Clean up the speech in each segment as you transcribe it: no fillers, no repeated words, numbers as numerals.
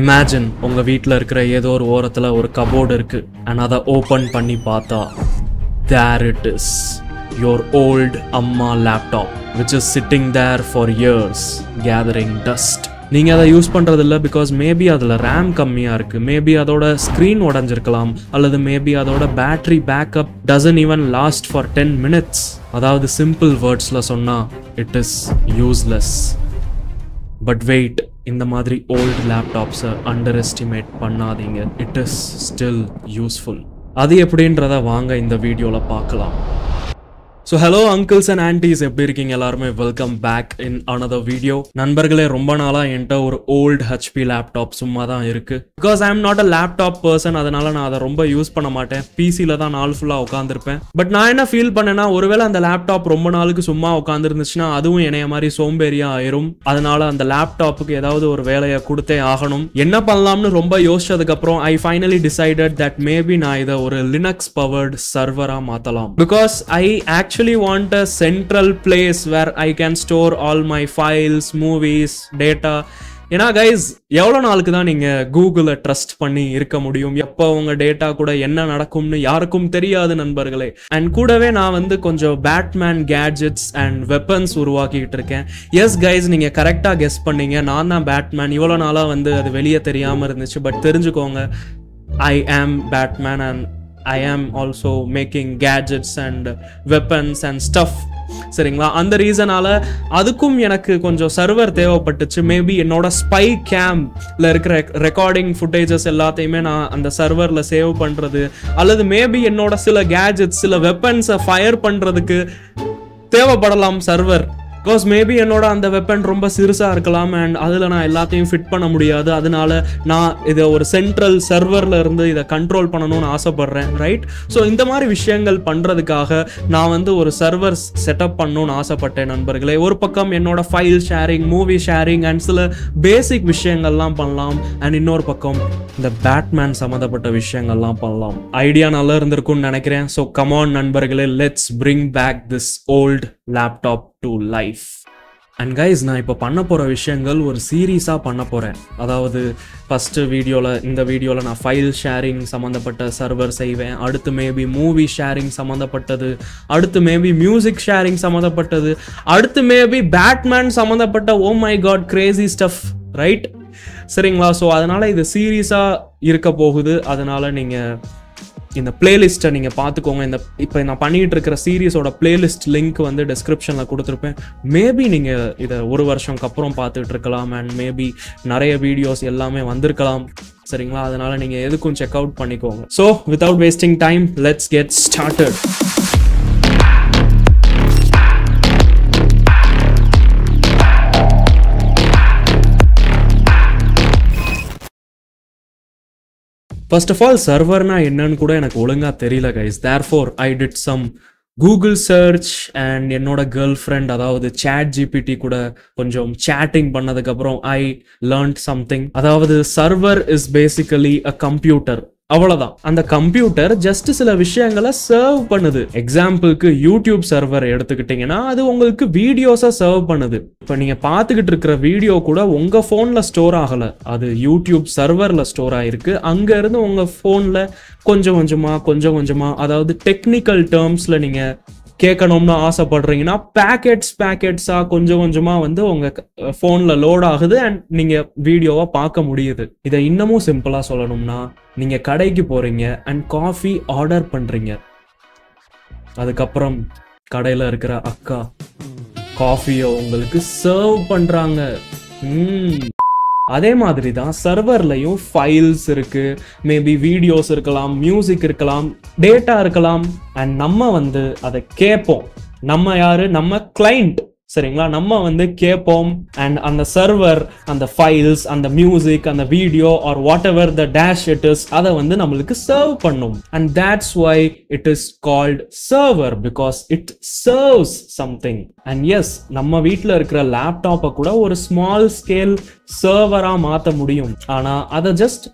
Imagine உங்க வீட்ல இருக்கிற ஏதோ ஒரு ஓரத்துல ஒரு கபோர்டு இருக்கு and அதை ஓபன் பண்ணி பார்த்தா there it is, your old amma laptop which is sitting there for years gathering dust. நீங்க அதை யூஸ் பண்றது இல்ல because maybe அதுல RAM கம்மியா இருக்கு, maybe அதோட ஸ்கிரீன் உடைஞ்சிருக்கலாம், அல்லது maybe அதோட battery backup doesn't even last for 10 minutes. அதாவது சிம்பிள் வேர்ட்ஸ்ல சொன்னா it is useless. But wait, இந்த மாதிரி old laptops underestimate பண்ணாதீங்க. It is still useful. அது எப்படின்றத வாங்க இந்த வீடியோல பார்க்கலாம். So hello uncles and aunties, எப்படி இருக்கீங்க எல்லாருமே? Welcome back in another video. நண்பர்களே, ரொம்ப நாளா என்கிட்ட ஒரு ஓல்ட் HP லேப்டாப் சும்மா தான் இருக்கு. Because I am not a laptop person, அதனால நான் அதை ரொம்ப யூஸ் பண்ண மாட்டேன். பிசில தான் நாள் ஃபுல்லா உட்காந்துருப்பேன். பட் நான் என்ன ஃபீல் பண்ணேன்னா, ஒருவேளை அந்த லேப்டாப் ரொம்ப நாளுக்கு சும்மா உட்காந்துருந்துச்சுன்னா அதுவும் என்னைய மாதிரி சோம்பேறியா ஆயிரும். அதனால அந்த லேப்டாப்புக்கு ஏதாவது ஒரு வேலையை கொடுத்தே ஆகணும். என்ன பண்ணலாம்னு ரொம்ப யோசிச்சதுக்கு அப்புறம் ஐ ஃபைனலி டிசைடட் தட் மேபி நான் இதை ஒரு லினக்ஸ் பவர்டு சர்வரா மாத்தலாம். Because I actually want a central place where I can store all my files, movies, data. ஏன்னா கைஸ், எவ்வளோ நாளுக்கு தான் நீங்கள் கூகுளை ட்ரஸ்ட் பண்ணி இருக்க முடியும்? எப்போ உங்கள் டேட்டா கூட என்ன நடக்கும்னு யாருக்கும் தெரியாது நண்பர்களே. அண்ட் கூடவே நான் கொஞ்சம் பேட்மேன் கேட்ஜெட்ஸ் அண்ட் வெப்பன்ஸ் உருவாக்கிட்டு இருக்கேன். எஸ் கைஸ், நீங்கள் கரெக்டாக கெஸ் பண்ணீங்க, நான் தான் பேட்மேன். இவ்வளோ நாளாக அது வெளியே தெரியாமல் இருந்துச்சு. பட் தெரிஞ்சுக்கோங்க, ஐ ஆம் Batman and I am also making gadgets and weapons and stuff. சரிங்களா? அந்த ரீசனால அதுக்கும் எனக்கு கொஞ்சம் சர்வர் தேவைப்பட்டுச்சு. மேபி என்னோட ஸ்பை கேம்ல இருக்கிற ரெக்கார்டிங் ஃபுட்டேஜஸ் எல்லாத்தையுமே நான் அந்த சர்வர்ல சேவ் பண்றது, அல்லது மேபி என்னோட சில கேட்ஜெட்ஸ், சில வெப்பன்ஸை ஃபயர் பண்றதுக்கு தேவைப்படலாம் சர்வர். பிகாஸ் மேபி என்னோட அந்த வெப்பன் ரொம்ப சிறுசாக இருக்கலாம் அண்ட் அதில் நான் எல்லாத்தையும் ஃபிட் பண்ண முடியாது. அதனால நான் இதை ஒரு சென்ட்ரல் சர்வரில் இருந்து இதை கண்ட்ரோல் பண்ணணும்னு ஆசைப்பட்றேன், ரைட்? ஸோ இந்த மாதிரி விஷயங்கள் பண்ணுறதுக்காக நான் ஒரு சர்வர் செட்டப் பண்ணணும்னு ஆசைப்பட்டேன் நண்பர்களே. ஒரு பக்கம் என்னோட file sharing, movie sharing and சில பேசிக் விஷயங்கள்லாம் பண்ணலாம். அண்ட் இன்னொரு பக்கம் இந்த பேட்மேன் சம்மந்தப்பட்ட விஷயங்கள்லாம் பண்ணலாம். ஐடியா நல்லா இருந்திருக்கும்னு நினைக்கிறேன். ஸோ கமான் நண்பர்களே, let's bring back this old laptop to life. And guys, நான் இப்போ பண்ண போகிற விஷயங்கள் ஒரு சீரீஸாக பண்ண போகிறேன். அதாவது ஃபஸ்ட்டு இந்த வீடியோவில் நான் ஃபைல் ஷேரிங் சம்மந்தப்பட்ட சர்வர் செய்வேன். அடுத்து மேபி மூவி ஷேரிங் சம்மந்தப்பட்டது, அடுத்து மேபி மியூசிக் ஷேரிங் சம்மந்தப்பட்டது, அடுத்து மேபி பேட்மேன் சம்மந்தப்பட்ட oh my god crazy stuff, right? சரிங்களா? ஸோ அதனால் இது சீரீஸாக இருக்க போகுது. அதனால் நீங்கள் இந்த பிளேலிஸ்ட்டை நீங்கள் பார்த்துக்கோங்க. இப்போ நான் பண்ணிகிட்டு இருக்கிற சீரீஸோட பிளேலிஸ்ட் லிங்க் டிஸ்கிரிப்ஷனில் கொடுத்துருப்பேன். மேபி நீங்கள் இதை ஒரு வருஷம்க்கு அப்புறம் பார்த்துட்டு இருக்கலாம் அண்ட் மேபி நிறைய வீடியோஸ் எல்லாமே வந்திருக்கலாம். சரிங்களா? அதனால் நீங்கள் எதுக்கும் செக் அவுட் பண்ணிக்கோங்க. So without wasting time, let's get started. First of all, சர்வர்னா என்னன்னு கூட எனக்கு ஒழுங்கா தெரியல guys. therefore I did some Google search and என்னோட கேர்ள் ஃப்ரெண்ட், அதாவது ChatGPT கூட கொஞ்சம் chatting பண்ணதுக்கு அப்புறம் I learned something. அதாவது server is basically a computer. அவ்வளவுதான். அந்த கம்ப்யூட்டர் ஜஸ்ட் சில விஷயங்களை சர்வ் பண்ணுது. எக்ஸாம்பிளுக்கு யூடியூப் சர்வர் எடுத்துக்கிட்டீங்கன்னா அது உங்களுக்கு வீடியோஸை சர்வ் பண்ணுது. இப்போ நீங்க பார்த்துக்கிட்டு இருக்கிற வீடியோ கூட உங்க போன்ல ஸ்டோர் ஆகல, அது யூடியூப் சர்வர்ல ஸ்டோர் ஆயிருக்கு. அங்க இருந்து உங்க போன்ல கொஞ்சம் கொஞ்சமா, அதாவது டெக்னிக்கல் டேர்ம்ஸ்ல நீங்க கேட்கணும்னு ஆசைப்படுறீங்கன்னா பேக்கெட்ஸா கொஞ்சம் கொஞ்சமா உங்க போன்ல லோட் ஆகுது அண்ட் நீங்க வீடியோவை பார்க்க முடியுது. இதை இன்னமும் சிம்பிளா சொல்லணும்னா, நீங்க கடைக்கு போறீங்க அண்ட் காஃபி ஆர்டர் பண்றீங்க. அதுக்கப்புறம் கடையில இருக்கிற அக்கா காஃபியை உங்களுக்கு சர்வ் பண்றாங்க. அதே மாதிரி தான் சர்வர்லையும் ஃபைல்ஸ் இருக்கு, மேபி வீடியோஸ் இருக்கலாம், மியூசிக் இருக்கலாம், டேட்டா இருக்கலாம். அண்ட் நம்ம அதை கேட்போம். நம்ம யாரு? நம்ம கிளைண்ட். சரிங்களா? நம்ம கேட்போம் அண்ட் அந்த சர்வர் அந்த ஃபைல்ஸ், அந்த மியூசிக், அந்த video or whatever the dash it is, அதை நம்மளுக்கு சர்வ் பண்ணும். And that's why it is called server, because it serves something. And yes, நம்ம வீட்டில் இருக்கிற லேப்டாப்பை கூட ஒரு ஸ்மால் ஸ்கேல் சர்வரா மாற்ற முடியும். ஆனா அதை ஜஸ்ட்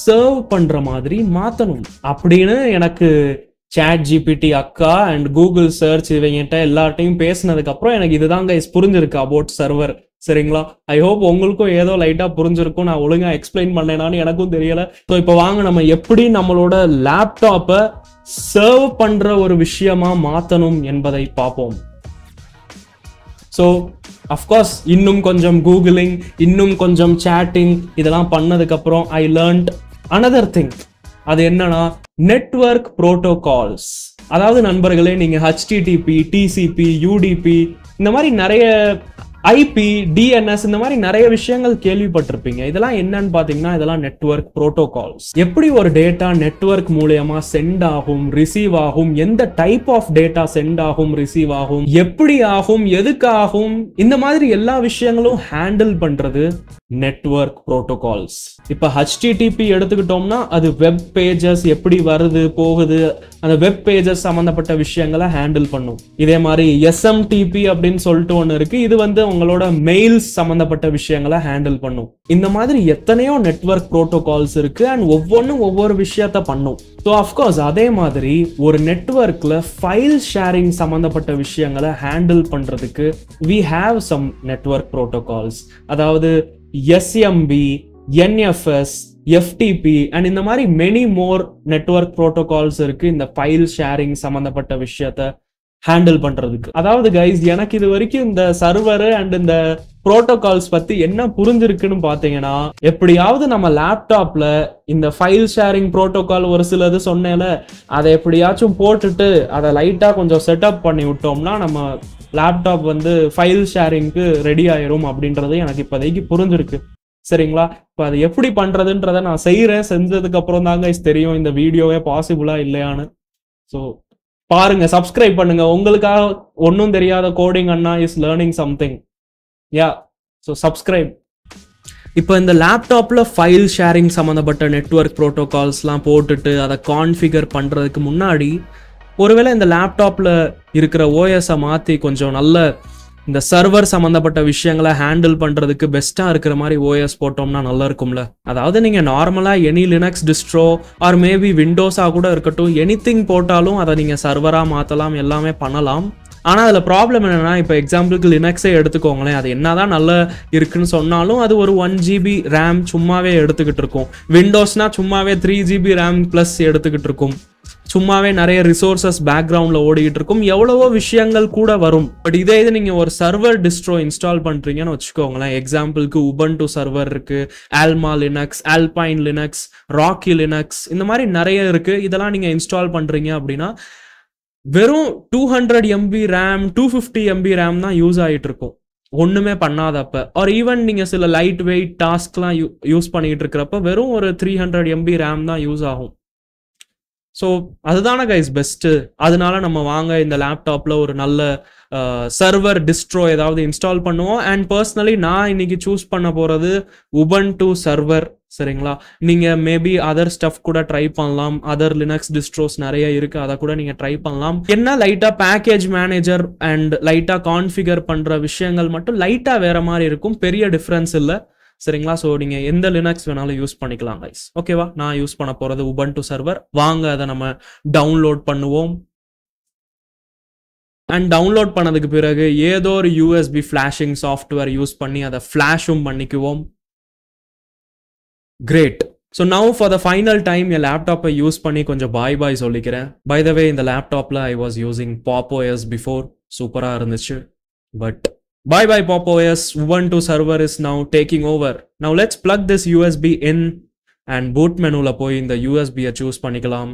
சர்வ் பண்ற மாதிரி மாற்றணும் அப்படின்னு எனக்கு ChatGPT அக்கா அண்ட் கூகுள் சர்ச் இவங்கிட்ட எல்லார்ட்டையும் பேசினதுக்கு அப்புறம் எனக்கு இதுதான் கைஸ் புரிஞ்சிருக்கு அபவுட் சர்வர். சரிங்களா? ஐ ஹோப் உங்களுக்கும் ஏதோ லைட்டா புரிஞ்சிருக்கும். நான் ஒழுங்கா எக்ஸ்பிளைன் பண்ணேனான்னு எனக்கும் தெரியல. ஸோ இப்போ வாங்க நம்ம எப்படி நம்மளோட லேப்டாப்பை சர்வ் பண்ற ஒரு விஷயமா மாத்தணும் என்பதை பார்ப்போம். ஸோ அஃப்கோர்ஸ் இன்னும் கொஞ்சம் கூகுளிங், இன்னும் கொஞ்சம் சேட்டிங் இதெல்லாம் பண்ணதுக்கப்புறம் ஐ லேர்ன்ட் அனதர் திங். அது என்னன்னா நெட்வொர்க் ப்ரோட்டோகால்ஸ். அதாவது நண்பர்களே, நீங்க HTTP, TCP, UDP இந்த மாதிரி நிறைய IP, DNS இந்த மாதிரி நிறைய விஷயங்கள் கேள்விப்பட்டிருப்பீங்க. இதெல்லாம் என்னன்னு பாத்தீங்கன்னா இதெல்லாம் நெட்வொர்க் ப்ரோட்டோகால்ஸ். எப்படி ஒரு டேட்டா நெட்வொர்க் மூலமா சென்ட் ஆகும், ரிசீவ் ஆகும், எந்த டைப் ஆஃப் டேட்டா சென்ட் ஆகும், ரிசீவ் ஆகும், எப்படி ஆகும், எதுக்கு ஆகும், இந்த மாதிரி எல்லா விஷயங்களும் ஹேண்டில் பண்றது நெட்வொர்க் ப்ரோட்டோகால்ஸ். இப்ப HTTP எடுத்துக்கிட்டோம்னா அது வெப் பேஜஸ் எப்படி வருது போகுது, அந்த வெப் பேஜஸ் சம்பந்தப்பட்ட விஷயங்களை ஹேண்டில் பண்ணும். இதே மாதிரி SMTP அப்படின்னு சொல்லிட்டு ஒன்று இருக்கு. இது வந்து உங்களோட மெயில்ஸ் சம்பந்தப்பட்ட விஷயங்களை ஹேண்டில் பண்ணும். இந்த மாதிரி எத்தனையோ நெட்வொர்க் ப்ரோட்டோகால்ஸ் இருக்கு அண்ட் ஒவ்வொன்றும் ஒவ்வொரு விஷயத்த பண்ணும். ஸோ அஃப்கோர்ஸ் அதே மாதிரி ஒரு நெட்வொர்க்ல ஃபைல் ஷேரிங் சம்பந்தப்பட்ட விஷயங்களை ஹேண்டில் பண்றதுக்கு we have some network protocols. அதாவது SMB, NFS, FTP அண்ட் இந்த மாதிரி மெனி மோர் நெட்வொர்க் ப்ரோட்டோகால்ஸ் இருக்கு இந்த ஃபைல் ஷேரிங் சம்பந்தப்பட்ட விஷயத்த ஹேண்டில் பண்றதுக்கு. அதாவது கைஸ், எனக்கு இது வரைக்கும் இந்த சர்வர் அண்ட் இந்த ப்ரோட்டோகால்ஸ் பத்தி என்ன புரிஞ்சிருக்குன்னு பாத்தீங்கன்னா, எப்படியாவது நம்ம லேப்டாப்ல இந்த ஃபைல் ஷேரிங் ப்ரோட்டோகால் ஒரு சிலது சொன்னேல, அதை எப்படியாச்சும் போட்டுட்டு அதை லைட்டா கொஞ்சம் செட்டப் பண்ணி விட்டோம்னா நம்ம லேப்டாப் வந்து ஃபைல் ஷேரிங்க்கு ரெடி ஆயிரும் அப்படின்றது எனக்கு இப்போதைக்கு புரிஞ்சிருக்கு. சரிங்களா? இப்போ அது எப்படி பண்றதுன்றதை நான் செய்யறேன். செஞ்சதுக்கு அப்புறம் தாங்க தெரியும் இந்த வீடியோவே பாசிபிளா இல்லையான்னு. ஸோ பாருங்க, சப்ஸ்கிரைப் பண்ணுங்க. உங்களுக்காக ஒன்றும் தெரியாத coding Anna is learning something. Yeah, so subscribe. இப்போ இந்த லேப்டாப்ல ஃபைல் ஷேரிங் சம்மந்தப்பட்ட நெட்வொர்க் ப்ரோட்டோகால்ஸ்லாம் போட்டுட்டு அதை கான்ஃபிகர் பண்றதுக்கு முன்னாடி ஒருவேளை இந்த லேப்டாப்ல இருக்கிற ஓஎஸை மாற்றி கொஞ்சம் நல்ல இந்த சர்வர் சம்மந்தப்பட்ட விஷயங்களை ஹேண்டில் பண்ணுறதுக்கு பெஸ்ட்டாக இருக்கிற மாதிரி ஓஎஸ் போட்டோம்னா நல்லா இருக்கும்ல. அதாவது நீங்கள் நார்மலாக any Linux distro or maybe விண்டோஸாக கூட இருக்கட்டும், எனிதிங் போட்டாலும் அதை நீங்கள் சர்வராக மாற்றலாம், எல்லாமே பண்ணலாம். ஆனால் அதில் ப்ராப்ளம் என்னென்னா, இப்போ எக்ஸாம்பிளுக்கு லினக்ஸே எடுத்துக்கோங்களேன். அது என்னதான் நல்லா இருக்குன்னு சொன்னாலும் அது ஒரு 1 GB ரேம் சும்மாவே எடுத்துக்கிட்டு இருக்கும். விண்டோஸ்னால் சும்மாவே 3 GB ரேம் ப்ளஸ் எடுத்துக்கிட்டு இருக்கும். சும்மாவே நிறைய ரிசோர்சஸ் பேக்ரவுண்டில் ஓடிக்கிட்டு இருக்கும். எவ்வளவோ விஷயங்கள் கூட வரும். பட் இதே இது நீங்கள் ஒரு சர்வர் டிஸ்ட்ரோ இன்ஸ்டால் பண்ணுறீங்கன்னு வச்சுக்கோங்களேன். எக்ஸாம்பிளுக்கு உபுண்டு சர்வர் இருக்கு, Alma Linux, Alpine Linux, Rocky Linux, இந்த மாதிரி நிறைய இருக்கு. இதெல்லாம் நீங்கள் இன்ஸ்டால் பண்ணுறீங்க அப்படின்னா வெறும் 200 MB ரேம், 250 MB ரேம் தான் யூஸ் ஆகிட்டு இருக்கும் ஒன்றுமே பண்ணாதப்ப. ஆர் ஈவன் நீங்கள் சில லைட் வெயிட் டாஸ்க்லாம் யூஸ் பண்ணிக்கிட்டு இருக்கிறப்ப வெறும் ஒரு 300 MB ரேம் தான் யூஸ் ஆகும். ஸோ அதுதானே கைஸ் பெஸ்ட்டு. அதனால நம்ம வாங்க இந்த லேப்டாப்பில் ஒரு நல்ல சர்வர் டிஸ்ட்ரோ ஏதாவது இன்ஸ்டால் பண்ணுவோம். அண்ட் பர்சனலி நான் இன்னைக்கு சூஸ் பண்ண போகிறது உபுண்டு சர்வர். சரிங்களா? நீங்கள் மேபி அதர் ஸ்டஃப் கூட ட்ரை பண்ணலாம். அதர் லினக்ஸ் டிஸ்ட்ரோஸ் நிறைய இருக்குது, அதை கூட நீங்கள் ட்ரை பண்ணலாம். என்ன லைட்டாக பேக்கேஜ் மேனேஜர் அண்ட் லைட்டாக கான்ஃபிகர் பண்ணுற விஷயங்கள் மட்டும் லைட்டாக வேற மாதிரி இருக்கும், பெரிய டிஃப்ரென்ஸ் இல்லை. சரிங்களா? ஸோ நீங்கள் எந்த லினக்ஸ் வேணாலும் யூஸ் பண்ணிக்கலாம் கைஸ். ஓகேவா? நான் யூஸ் பண்ண போகிறது உபுண்டு சர்வர். வாங்க அதை நம்ம டவுன்லோட் பண்ணுவோம். அண்ட் டவுன்லோட் பண்ணதுக்கு பிறகு ஏதோ ஒரு USB ஃப்ளாஷிங் சாஃப்ட்வேர் யூஸ் பண்ணி அதை ஃப்ளாஷும் பண்ணிக்குவோம். Great. So now for the final time என் லேப்டாப்பை யூஸ் பண்ணி கொஞ்சம் பாய் சொல்லிக்கிறேன். பை த வே, இந்த லேப்டாப்பில் I was using Pop OS before. சூப்பராக இருந்துச்சு. But bye Pop OS. Ubuntu server is now taking over. Now let's plug this USB in and boot menu la poi இந்த USB choose பண்ணிக்கலாம்.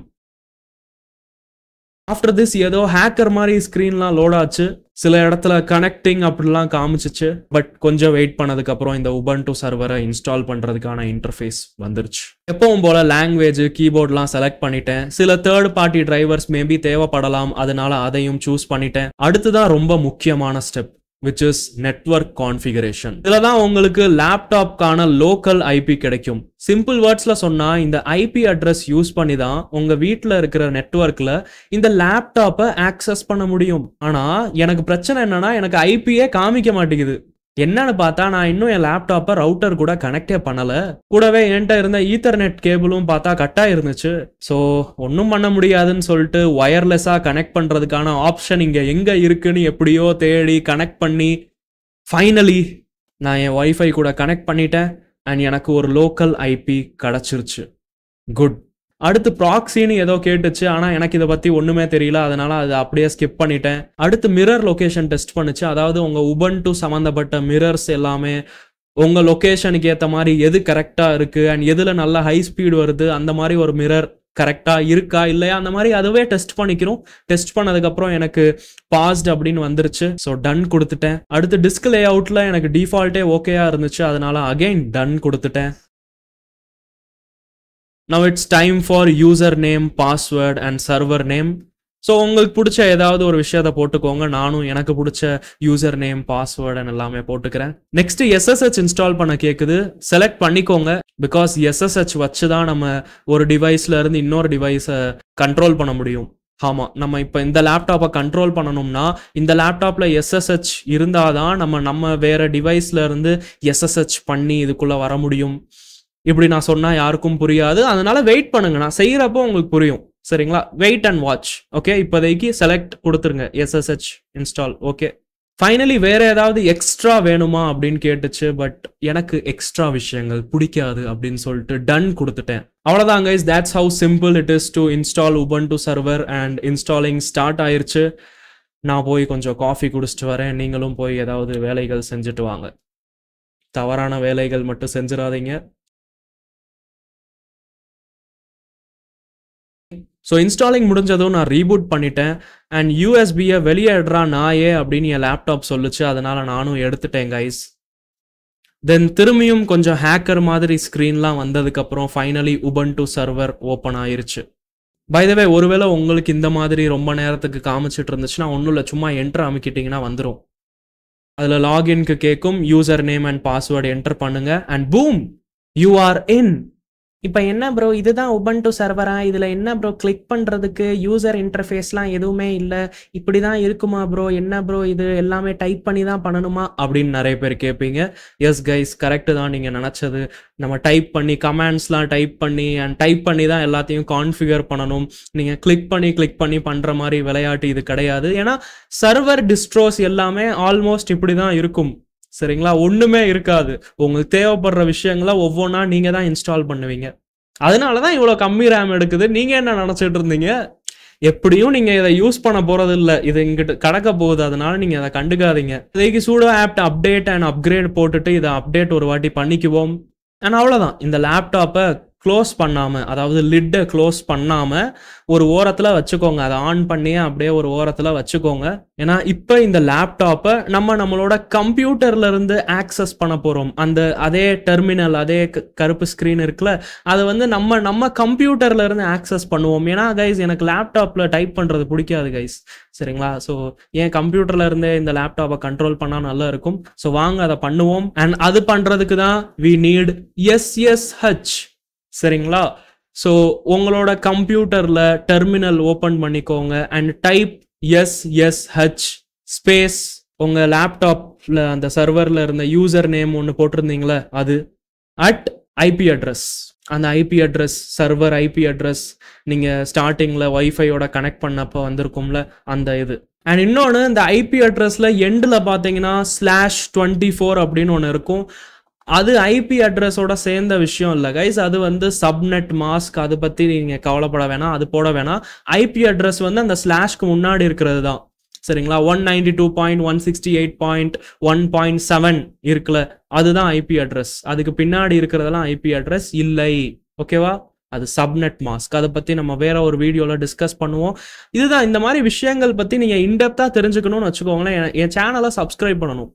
After this ஏதோ hacker மாதிரி ஸ்க்ரீன்லாம் load ஆச்சு. சில இடத்துல connecting அப்படிலாம் காமிச்சிச்சு. பட் கொஞ்சம் வெயிட் பண்ணதுக்கு அப்புறம் இந்த உபுண்டு சர்வரை இன்ஸ்டால் பண்றதுக்கான இன்டர்ஃபேஸ் வந்துருச்சு. எப்பவும் போல லாங்குவேஜ், கீபோர்ட்லாம் செலக்ட் பண்ணிட்டேன். சில தேர்ட் பார்ட்டி டிரைவர்ஸ் மேபி தேவைப்படலாம், அதனால அதையும் சூஸ் பண்ணிட்டேன். அடுத்துதான் ரொம்ப முக்கியமான step, which is network configuration. இதுல தான் உங்களுக்கு லேப்டாப்கான லோக்கல் IP கிடைக்கும். சிம்பிள் வேர்ட்ஸ்ல சொன்னா இந்த IP அட்ரஸ் யூஸ் பண்ணி தான் உங்க வீட்டில் இருக்கிற நெட்வொர்க்ல இந்த லேப்டாப்பை ஆக்சஸ் பண்ண முடியும். ஆனா எனக்கு பிரச்சனை என்னன்னா, எனக்கு ஐபியே காமிக்க மாட்டேங்குது. என்னன்னு பார்த்தா நான் இன்னும் என் லேப்டாப்பை ரவுட்டர் கூட கனெக்டே பண்ணல. கூடவே என்கிட்ட இருந்த ஈத்தர்நெட் கேபிளும் பார்த்தா கட்டா இருந்துச்சு. ஸோ ஒன்றும் பண்ண முடியாதுன்னு சொல்லிட்டு ஒயர்லெஸ்ஸாக கனெக்ட் பண்ணுறதுக்கான ஆப்ஷன் இங்கே எங்கே இருக்குன்னு எப்படியோ தேடி கனெக்ட் பண்ணி ஃபைனலி நான் என் வைஃபை கூட கனெக்ட் பண்ணிட்டேன் அண்ட் எனக்கு ஒரு லோக்கல் ஐபி கிடச்சிருச்சு. குட். அடுத்து ப்ராக்ஸின்னு ஏதோ கேட்டுச்சு, ஆனால் எனக்கு இதை பற்றி ஒன்றுமே தெரியல, அதனால அதை அப்படியே ஸ்கிப் பண்ணிட்டேன். அடுத்து மிரர் லொக்கேஷன் டெஸ்ட் பண்ணுச்சு. அதாவது உங்கள் உபுண்டு சம்மந்தப்பட்ட மிரர்ஸ் எல்லாமே உங்கள் லொக்கேஷனுக்கு ஏற்ற மாதிரி எது கரெக்டாக இருக்குது அண்ட் எதில் நல்லா ஹை ஸ்பீடு வருது அந்த மாதிரி ஒரு மிரர் கரெக்டாக இருக்கா இல்லையா அந்த மாதிரி அதுவே டெஸ்ட் பண்ணிக்கிறோம். டெஸ்ட் பண்ணதுக்கப்புறம் எனக்கு பாஸ்ட் அப்படின்னு வந்துருச்சு. ஸோ டன் கொடுத்துட்டேன். அடுத்து டிஸ்க் லே அவுட்டில் எனக்கு டிஃபால்ட்டே ஓகேயா இருந்துச்சு, அதனால அகெயின் டன் கொடுத்துட்டேன். Now it's time for username, password and server name. So உங்களுக்கு பிடிச்ச ஏதாவது ஒரு விஷயத்த போட்டுக்கோங்க. நானும் எனக்கு பிடிச்ச யூசர் நேம், பாஸ்வேர்டு எல்லாமே போட்டுக்கிறேன். நெக்ஸ்ட் SSH இன்ஸ்டால் பண்ண கேட்குது. செலக்ட் பண்ணிக்கோங்க. பிகாஸ் SSH வச்சு தான் நம்ம ஒரு டிவைஸ்ல இருந்து இன்னொரு டிவைஸை கண்ட்ரோல் பண்ண முடியும். ஆமாம், நம்ம இப்போ இந்த லேப்டாப்பை கண்ட்ரோல் பண்ணணும்னா இந்த லேப்டாப்பில் SSH இருந்தால் தான் நம்ம வேற டிவைஸ்ல இருந்து SSH பண்ணி இதுக்குள்ளே வர முடியும். இப்படி நான் சொன்னால் யாருக்கும் புரியாது, அதனால வெயிட் பண்ணுங்க, நான் செய்கிறப்போ உங்களுக்கு புரியும். சரிங்களா? Wait and watch. ஓகே, இப்போதைக்கு செலக்ட் கொடுத்துருங்க SSH இன்ஸ்டால். ஓகே, ஃபைனலி வேற ஏதாவது எக்ஸ்ட்ரா வேணுமா அப்படின்னு கேட்டுச்சு. பட் எனக்கு எக்ஸ்ட்ரா விஷயங்கள் பிடிக்காது அப்படின்னு சொல்லிட்டு டன் கொடுத்துட்டேன். அவ்வளோதான் guys, that's how simple it is to install Ubuntu server and installing start ஆயிருச்சு. நான் போய் கொஞ்சம் காஃபி குடிச்சிட்டு வரேன். நீங்களும் போய் ஏதாவது வேலைகள் செஞ்சுட்டு வாங்க. தவறான வேலைகள் மட்டும் செஞ்சிடாதீங்க. ஸோ இன்ஸ்டாலிங் முடிஞ்சதும் நான் ரீபூட் பண்ணிட்டேன் அண்ட் யூஎஸ்பியை வெளியே எடுறா நாயே அப்படின்னு என் லேப்டாப் சொல்லுச்சு. அதனால நானும் எடுத்துட்டேன் கைஸ். தென் திரும்பியும் கொஞ்சம் ஹேக்கர் மாதிரி ஸ்க்ரீன்லாம் வந்ததுக்கப்புறம் ஃபைனலி உபுண்டு சர்வர் ஓப்பன் ஆயிருச்சு. பை த வே, ஒருவேளை உங்களுக்கு இந்த மாதிரி ரொம்ப நேரத்துக்கு காமிச்சிட்டு இருந்துச்சுன்னா ஒன்றும் இல்லை, சும்மா என்ட்ரு அமைக்கிட்டிங்கன்னா வந்துடும். அதில் லாகின்க்கு கேட்கும், user name and password enter பண்ணுங்க அண்ட் பூம், யூ ஆர் இன். இப்போ என்ன ப்ரோ, இதுதான் உபுண்டு சர்வரா? இதில் என்ன ப்ரோ கிளிக் பண்ணுறதுக்கு யூசர் இன்டர்ஃபேஸ்லாம் எதுவுமே இல்லை, இப்படி தான் இருக்குமா ப்ரோ? என்ன ப்ரோ இது எல்லாமே டைப் பண்ணி தான் பண்ணணுமா அப்படின்னு நிறைய பேர் கேட்பீங்க. எஸ் கைஸ், கரெக்டு தான் நீங்கள் நினச்சது. நம்ம டைப் பண்ணி கமாண்ட்ஸ்லாம் டைப் பண்ணி தான் எல்லாத்தையும் கான்ஃபிகர் பண்ணணும். நீங்கள் கிளிக் பண்ணி பண்ணுற மாதிரி விளையாட்டு இது கிடையாது. ஏன்னா சர்வர் டிஸ்ட்ரோஸ் எல்லாமே ஆல்மோஸ்ட் இப்படி தான் இருக்கும். சரிங்களா? ஒண்ணுமே இருக்காது. உங்களுக்கு தேவைப்படுற விஷயங்களை ஒவ்வொன்றா நீங்க தான் இன்ஸ்டால் பண்ணுவீங்க. அதனாலதான் இவ்வளவு கம்மி ரேம் எடுக்குது. நீங்க என்ன நினைச்சிட்டு இருந்தீங்க? எப்படியும் நீங்க இதை யூஸ் பண்ண போறது இல்லை, இது இங்கிட்ட கடக்க போகுது, அதனால நீங்க அதை கண்டுக்காதீங்க. இதுக்கு sudo apt update and upgrade போட்டுட்டு இதை அப்டேட் ஒரு வாட்டி பண்ணிக்குவோம். அண்ட் அவ்வளோதான். இந்த லேப்டாப்பை க்ளோஸ் பண்ணாமல், அதாவது லிட்டை க்ளோஸ் பண்ணாமல் ஒரு ஓரத்தில் வச்சுக்கோங்க. அதை ஆன் பண்ணி அப்படியே ஒரு ஓரத்தில் வச்சுக்கோங்க. ஏன்னா இப்போ இந்த லேப்டாப்பை நம்மளோட கம்ப்யூட்டர்ல இருந்து ஆக்சஸ் பண்ண போகிறோம். அதே டெர்மினல், அதே கருப்பு ஸ்க்ரீன் இருக்குல்ல, அதை வந்து நம்ம கம்ப்யூட்டர்ல இருந்து ஆக்சஸ் பண்ணுவோம். ஏன்னா கைஸ், எனக்கு லேப்டாப்ல டைப் பண்ணுறது பிடிக்காது கைஸ். சரிங்களா? ஸோ என் கம்ப்யூட்டர்ல இருந்தே இந்த லேப்டாப்பை கண்ட்ரோல் பண்ணால் நல்லா இருக்கும். ஸோ வாங்க அதை பண்ணுவோம். அண்ட் அது பண்ணுறதுக்கு தான் we need SSH. சரிங்களா? ஸோ உங்களோட கம்ப்யூட்டர்ல டெர்மினல் ஓப்பன் பண்ணிக்கோங்க அண்ட் டைப் SSH ஸ்பேஸ் உங்க லேப்டாப்ல அந்த சர்வர்ல இருந்த யூசர் நேம் ஒன்று போட்டிருந்தீங்களே அது அட் ஐபி அட்ரஸ். அந்த IP address, server IP address நீங்க ஸ்டார்டிங்ல வைஃபையோட கனெக்ட் பண்ணப்போ வந்திருக்கும்ல அந்த இது. அண்ட் இன்னொன்று, இந்த ஐபி அட்ரஸ்ல எண்டில் பார்த்தீங்கன்னா /24 அப்படின்னு ஒன்று இருக்கும். அது ஐபி அட்ரஸோட சேர்ந்த விஷயம் இல்லை கைஸ். அது வந்து சப்நெட் மாஸ்க். அதை பற்றி நீங்கள் கவலைப்பட வேணாம், அது போட வேணாம். ஐபி அட்ரஸ் வந்து அந்த ஸ்லாஷ்க்கு முன்னாடி இருக்கிறது தான். சரிங்களா? 192.168.1.7 இருக்குல்ல, அதுதான் ஐபி அட்ரஸ். அதுக்கு பின்னாடி இருக்கிறதெல்லாம் ஐபி அட்ரஸ் இல்லை. ஓகேவா? அது சப்நெட் மாஸ்க். அதை பற்றி நம்ம வேற ஒரு வீடியோவில் டிஸ்கஸ் பண்ணுவோம். இதுதான், இந்த மாதிரி விஷயங்கள் பற்றி நீங்கள் இன்டெப்த்தாக தெரிஞ்சுக்கணும்னு வச்சுக்கோங்களேன், என் சேனலை சப்ஸ்கிரைப் பண்ணணும்.